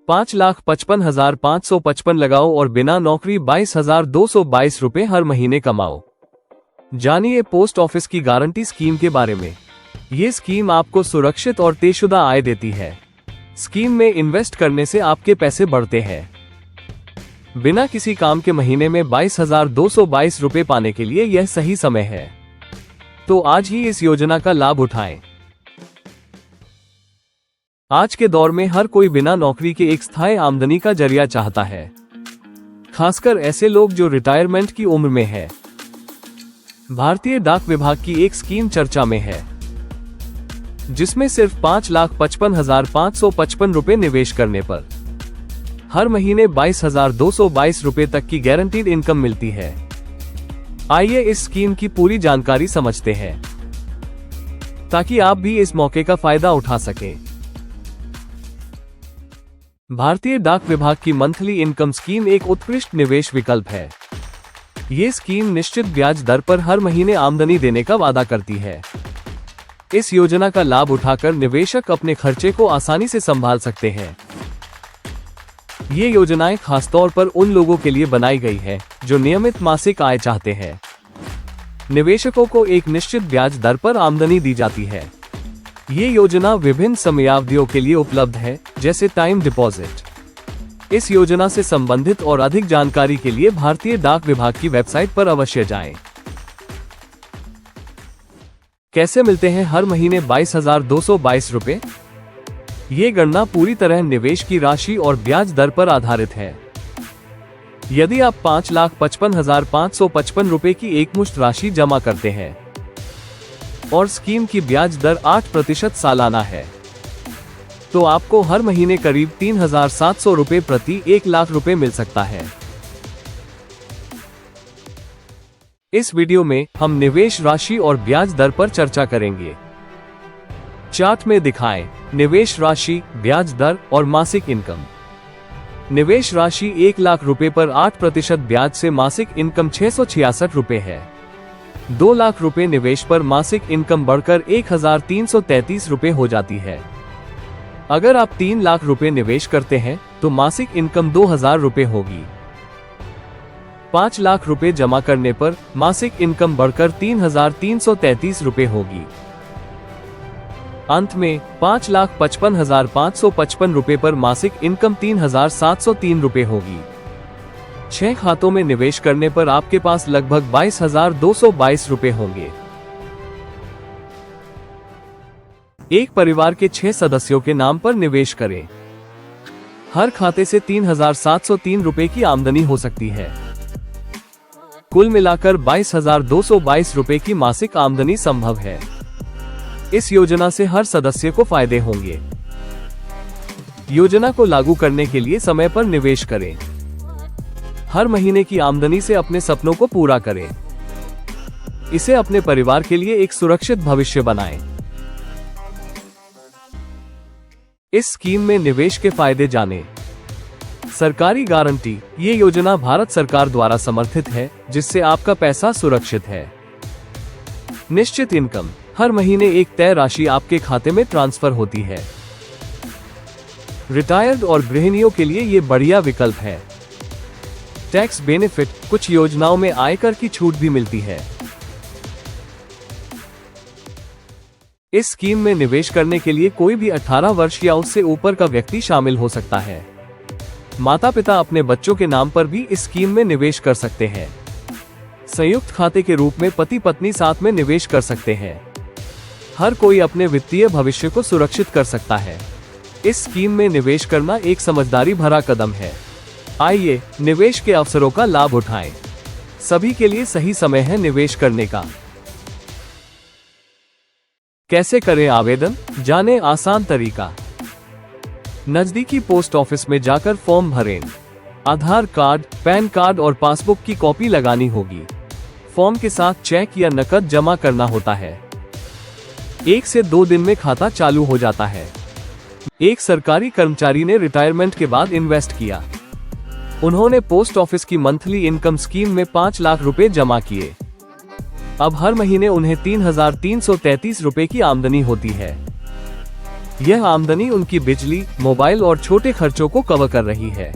5,55,555 लगाओ और बिना नौकरी 22,222 रुपए हर महीने कमाओ। जानिए पोस्ट ऑफिस की गारंटी स्कीम के बारे में। ये स्कीम आपको सुरक्षित और तयशुदा आय देती है। स्कीम में इन्वेस्ट करने से आपके पैसे बढ़ते हैं। बिना किसी काम के महीने में 22,222 रुपए पाने के लिए यह सही समय है। तो आज ही इस योजना का लाभ उठाएं। आज के दौर में हर कोई बिना नौकरी के एक स्थायी आमदनी का जरिया चाहता है, खासकर ऐसे लोग जो रिटायरमेंट की उम्र में है। भारतीय डाक विभाग की एक स्कीम चर्चा में है, जिसमें सिर्फ 5,55,555 रुपए निवेश करने पर हर महीने 22,222 रुपए तक की गारंटीड इनकम मिलती है। आइए इस स्कीम की पूरी जानकारी समझते हैं, ताकि आप भी इस मौके का फायदा उठा सकें। भारतीय डाक विभाग की मंथली इनकम स्कीम एक उत्कृष्ट निवेश विकल्प है। ये स्कीम निश्चित ब्याज दर पर हर महीने आमदनी देने का वादा करती है। इस योजना का लाभ उठाकर निवेशक अपने खर्चे को आसानी से संभाल सकते हैं। ये योजनाएं खासतौर पर उन लोगों के लिए बनाई गई है जो नियमित मासिक आय चाहते हैं। निवेशकों को एक निश्चित ब्याज दर पर आमदनी दी जाती है। ये योजना विभिन्न समयावधियों के लिए उपलब्ध है, जैसे टाइम डिपॉजिट। इस योजना से संबंधित और अधिक जानकारी के लिए भारतीय डाक विभाग की वेबसाइट पर अवश्य जाएं। कैसे मिलते हैं हर महीने 22,222 रुपए? ये गणना पूरी तरह निवेश की राशि और ब्याज दर पर आधारित है। यदि आप 5,55,555 रुपए की एकमुश्त राशि जमा करते हैं और स्कीम की ब्याज दर 8% सालाना है, तो आपको हर महीने करीब 3,700 रुपए प्रति 1 लाख रुपए मिल सकता है। इस वीडियो में हम निवेश राशि और ब्याज दर पर चर्चा करेंगे। चार्ट में दिखाएं निवेश राशि, ब्याज दर और मासिक इनकम। निवेश राशि 1 लाख रुपए पर 8% ब्याज से मासिक इनकम 666 रुपए है। 2 लाख रुपए निवेश पर मासिक इनकम बढ़कर 1,333 रुपए हो जाती है। अगर आप 3 लाख रुपए निवेश करते हैं तो मासिक इनकम 2,000 रुपए होगी। 5 लाख रुपए जमा करने पर मासिक इनकम बढ़कर 3,333 रुपए होगी। अंत में 5,55,555 रुपए पर मासिक इनकम 3,703 रुपए होगी। 6 खातों में निवेश करने पर आपके पास लगभग 22,222 रुपए होंगे। एक परिवार के 6 सदस्यों के नाम पर निवेश करें। हर खाते से 3,703 रुपए की आमदनी हो सकती है। कुल मिलाकर 22,222 रुपए की मासिक आमदनी संभव है। इस योजना से हर सदस्य को फायदे होंगे। योजना को लागू करने के लिए समय पर निवेश करें। हर महीने की आमदनी से अपने सपनों को पूरा करें। इसे अपने परिवार के लिए एक सुरक्षित भविष्य बनाएं। इस स्कीम में निवेश के फायदे जानें। सरकारी गारंटी। ये योजना भारत सरकार द्वारा समर्थित है, जिससे आपका पैसा सुरक्षित है। निश्चित इनकम। हर महीने एक तय राशि आपके खाते में ट्रांसफर होती है। रिटायर्ड और गृहिणियों के लिए ये बढ़िया विकल्प है। Tax benefit. कुछ योजनाओं में आयकर की छूट भी मिलती है। इस स्कीम में निवेश करने के लिए कोई भी 18 वर्ष या उससे ऊपर का व्यक्ति शामिल हो सकता है। माता पिता अपने बच्चों के नाम पर भी इस स्कीम में निवेश कर सकते हैं। संयुक्त खाते के रूप में पति पत्नी साथ में निवेश कर सकते हैं। हर कोई अपने वित्तीय भविष्य को सुरक्षित कर सकता है। इस स्कीम में निवेश करना एक समझदारी भरा कदम है। आइए निवेश के अवसरों का लाभ उठाएं। सभी के लिए सही समय है निवेश करने का। कैसे करें आवेदन? जानें आसान तरीका। नजदीकी पोस्ट ऑफिस में जाकर फॉर्म भरें। आधार कार्ड, पैन कार्ड और पासबुक की कॉपी लगानी होगी। फॉर्म के साथ चेक या नकद जमा करना होता है। 1 से 2 दिन में खाता चालू हो जाता है। एक सरकारी कर्मचारी ने रिटायरमेंट के बाद इन्वेस्ट किया। उन्होंने पोस्ट ऑफिस की मंथली इनकम स्कीम में 5 लाख रुपए जमा किए। अब हर महीने उन्हें 3,333 रुपए की आमदनी होती है। यह आमदनी उनकी बिजली, मोबाइल और छोटे खर्चों को कवर कर रही है।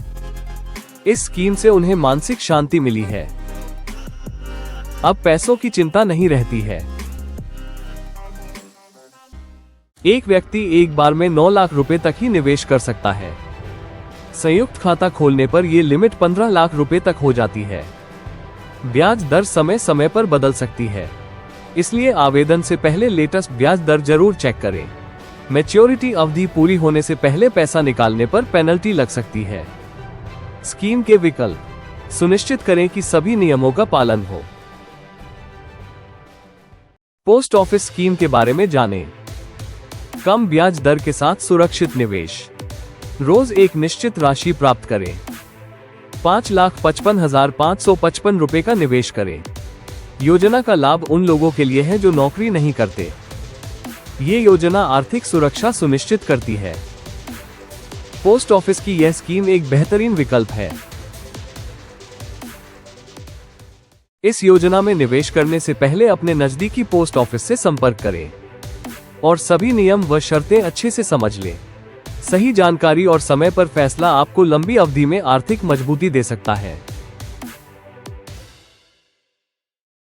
इस स्कीम से उन्हें मानसिक शांति मिली है। अब पैसों की चिंता नहीं रहती है। एक व्यक्ति एक बार में 9 लाख रुपए तक ही निवेश कर सकता है। संयुक्त खाता खोलने पर यह लिमिट 15 लाख रुपए तक हो जाती है। ब्याज दर समय समय पर बदल सकती है, इसलिए आवेदन से पहले लेटेस्ट ब्याज दर जरूर चेक करें। मैच्योरिटी अवधि पूरी होने से पहले पैसा निकालने पर पेनल्टी लग सकती है। स्कीम के विकल्प: सुनिश्चित करें कि सभी नियमों का पालन हो। पोस्ट ऑफिस स्कीम के बारे में जानें। कम ब्याज दर के साथ सुरक्षित निवेश। रोज एक निश्चित राशि प्राप्त करें। 5,55,555 रुपए का निवेश करें। योजना का लाभ उन लोगों के लिए है जो नौकरी नहीं करते। ये योजना आर्थिक सुरक्षा सुनिश्चित करती है। पोस्ट ऑफिस की यह स्कीम एक बेहतरीन विकल्प है। इस योजना में निवेश करने से पहले अपने नजदीकी पोस्ट ऑफिस से संपर्क करें और सभी नियम व शर्तें अच्छे से समझ लें। सही जानकारी और समय पर फैसला आपको लंबी अवधि में आर्थिक मजबूती दे सकता है।